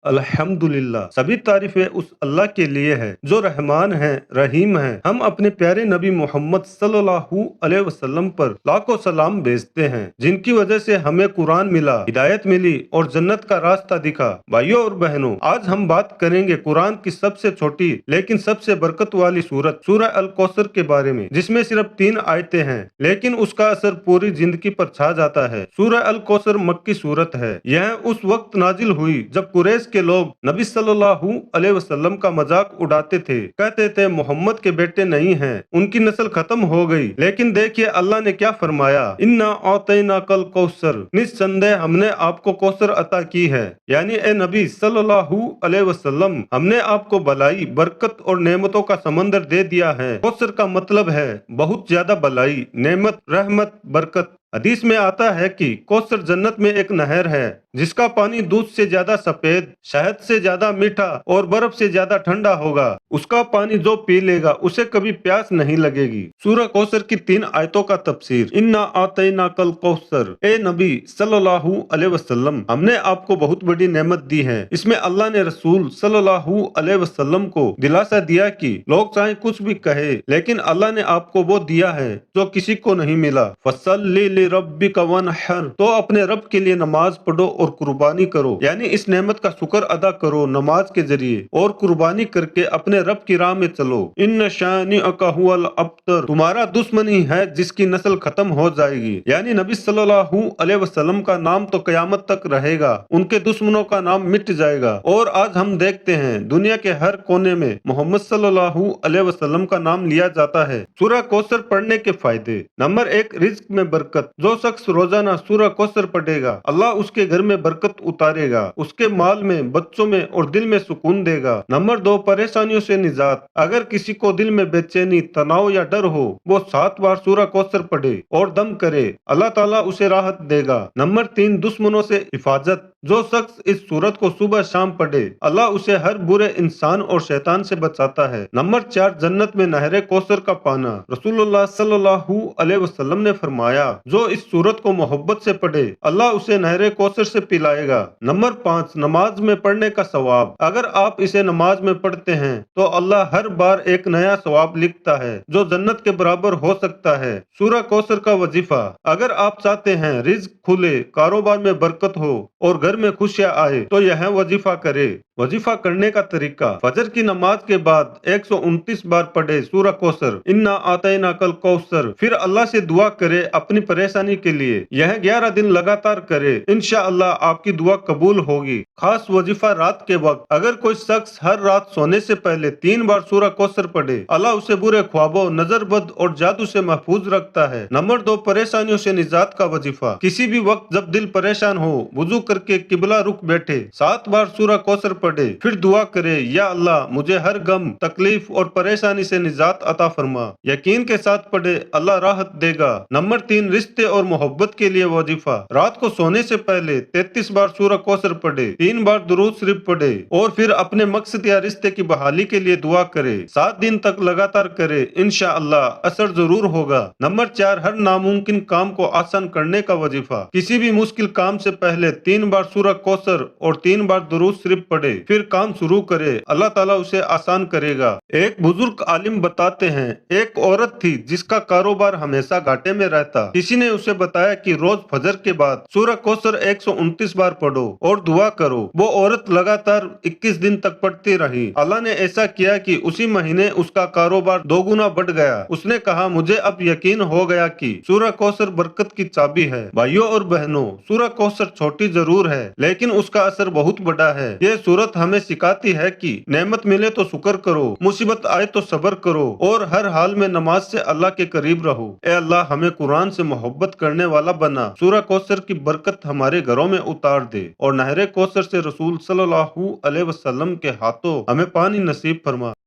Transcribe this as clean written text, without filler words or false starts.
अल्हम्दुलिल्लाह, सभी तारीफें उस अल्लाह के लिए है जो रहमान है, रहीम है। हम अपने प्यारे नबी मोहम्मद सल्लल्लाहु अलैहि वसल्लम पर लाखों सलाम भेजते हैं, जिनकी वजह से हमें कुरान मिला, हिदायत मिली और जन्नत का रास्ता दिखा। भाइयों और बहनों, आज हम बात करेंगे कुरान की सबसे छोटी लेकिन सबसे बरकत वाली सूरत सूरह अल कौसर के बारे में, जिसमें सिर्फ 3 आयतें हैं, लेकिन उसका असर पूरी जिंदगी पर छा जाता है। सूरह अल कौसर मक्की सूरत है। यह उस वक्त नाजिल हुई जब कुरैश के लोग नबी सल्लल्लाहु अलैहि वसल्लम का मजाक उड़ाते थे, कहते थे मोहम्मद के बेटे नहीं हैं, उनकी नस्ल खत्म हो गई। लेकिन देखिए अल्लाह ने क्या फरमाया, इन्ना औतैना कल कौसर, निस्संदेह हमने आपको कौसर अता की है। यानी ए नबी सल्लल्लाहु अलैहि वसल्लम, हमने आपको भलाई, बरकत और नेमतों का समंदर दे दिया है। कौसर का मतलब है बहुत ज्यादा भलाई, नेमत, रहमत, बरकत। हदीस में आता है कि कौसर जन्नत में एक नहर है जिसका पानी दूध से ज्यादा सफेद, शहद से ज्यादा मीठा और बर्फ से ज्यादा ठंडा होगा। उसका पानी जो पी लेगा उसे कभी प्यास नहीं लगेगी। सूरह कौसर की 3 आयतों का तफसीर, इन्ना आतैना कल कौसर, ए नबी सल्लल्लाहु अलैहि वसल्लम, हमने आपको बहुत बड़ी नेमत दी है। इसमें अल्लाह ने रसूल सल्लल्लाहु अलैहि वसल्लम को दिलासा दिया कि लोग चाहे कुछ भी कहे, लेकिन अल्लाह ने आपको वो दिया है जो किसी को नहीं मिला। फसल्ली लिरब्बिका वनहर, तो अपने रब के लिए नमाज पढ़ो और कुर्बानी करो। यानी इस नेमत का शुक्र अदा करो नमाज के जरिए और कुर्बानी करके अपने रब की राह में चलो। इन्न शानिअका हुवल अब्तर, तुम्हारा दुश्मन ही है जिसकी नस्ल खत्म हो जाएगी। यानी नबी सल्लल्लाहु अलैहि वसल्लम का नाम तो कयामत तक रहेगा, उनके दुश्मनों का नाम मिट जाएगा। और आज हम देखते हैं दुनिया के हर कोने में मोहम्मद सल्लल्लाहु अलैहि वसल्लम का नाम लिया जाता है। सूरह कौसर पढ़ने के फायदे, नंबर 1, रिज्क में बरकत। जो शख्स रोजाना सूरह कौसर पढ़ेगा, अल्लाह उसके घर में बरकत उतारेगा, उसके माल में, बच्चों में और दिल में सुकून देगा। नंबर 2, परेशानियों से निजात। अगर किसी को दिल में बेचैनी, तनाव या डर हो, वो 7 बार सूरह कौसर पढ़े और दम करे, अल्लाह ताला उसे राहत देगा। नंबर 3, दुश्मनों से हिफाजत। जो शख्स इस सूरत को सुबह शाम पढ़े, अल्लाह उसे हर बुरे इंसान और शैतान से बचाता है। नंबर 4, जन्नत में नहरे कौसर का पाना। रसूलुल्लाह सल्लल्लाहु अलैहि वसल्लम ने फरमाया, जो इस सूरत को मोहब्बत से पढ़े, अल्लाह उसे नहरे कौसर से पिलाएगा। नंबर 5, नमाज में पढ़ने का सवाब। अगर आप इसे नमाज में पढ़ते हैं तो अल्लाह हर बार एक नया सवाब लिखता है जो जन्नत के बराबर हो सकता है। सूरह कौसर का वजीफा, अगर आप चाहते हैं रिज्क खुले, कारोबार में बरकत हो और घर में खुशियां आए, तो यह वजीफा करे। वजीफा करने का तरीका, फजर की नमाज के बाद 129 बार पढ़े सूरह कौसर, इन्ना आतैना कल कौसर। फिर अल्लाह से दुआ करे अपनी परेशानी के लिए। यह 11 दिन लगातार करे, इंशाअल्लाह आपकी दुआ कबूल होगी। खास वजीफा रात के वक्त, अगर कोई शख्स हर रात सोने से पहले 3 बार सूरह कौसर पढ़े, अल्लाह उसे बुरे ख्वाबों, नजरबद और जादू से महफूज रखता है। नंबर 2, परेशानियों से निजात का वजीफा। किसी भी वक्त जब दिल परेशान हो, वुजू करके किबला रुख बैठे, 7 बार सूरह कौसर पढ़े, फिर दुआ करे, या अल्लाह मुझे हर गम, तकलीफ और परेशानी से निजात अता फरमा। यकीन के साथ पढ़े, अल्लाह राहत देगा। नंबर 3, रिश्ते और मोहब्बत के लिए वजीफा। रात को सोने से पहले 33 बार सूरह कौसर पढ़े, 3 बार दुरूद शरीफ पढ़े और फिर अपने मकसद या रिश्ते की बहाली के लिए दुआ करे। 7 दिन तक लगातार करे, इंशाअल्लाह असर जरूर होगा। नंबर 4, हर नामुमकिन काम को आसान करने का वजीफा। किसी भी मुश्किल काम से पहले 3 बार सूरह कौसर और 3 बार दुरूद शरीफ पढ़े, फिर काम शुरू करे, अल्लाह ताला उसे आसान करेगा। एक बुजुर्ग आलिम बताते हैं, एक औरत थी जिसका कारोबार हमेशा घाटे में रहता। किसी ने उसे बताया कि रोज फजर के बाद सूरह कौसर 129 बार पढ़ो और दुआ करो। वो औरत लगातार 21 दिन तक पढ़ती रही। अल्लाह ने ऐसा किया कि उसी महीने उसका कारोबार 2 गुना बढ़ गया। उसने कहा, मुझे अब यकीन हो गया कि सूरह कौसर बरकत की चाबी है। भाइयों और बहनों, सूरह कौसर छोटी जरूर है, लेकिन उसका असर बहुत बड़ा है। ये सूरत हमें सिखाती है कि नेमत मिले तो शुक्र करो, मुसीबत आए तो सब्र करो और हर हाल में नमाज से अल्लाह के करीब रहो। ए अल्लाह हमें कुरान से मोहब्बत करने वाला बना। सूरह कौसर की बरकत हमारे घरों में उतार दे और नहरे कौसर से रसूल सल्लल्लाहु अलैहि वसल्लम के हाथों हमें पानी नसीब फरमा।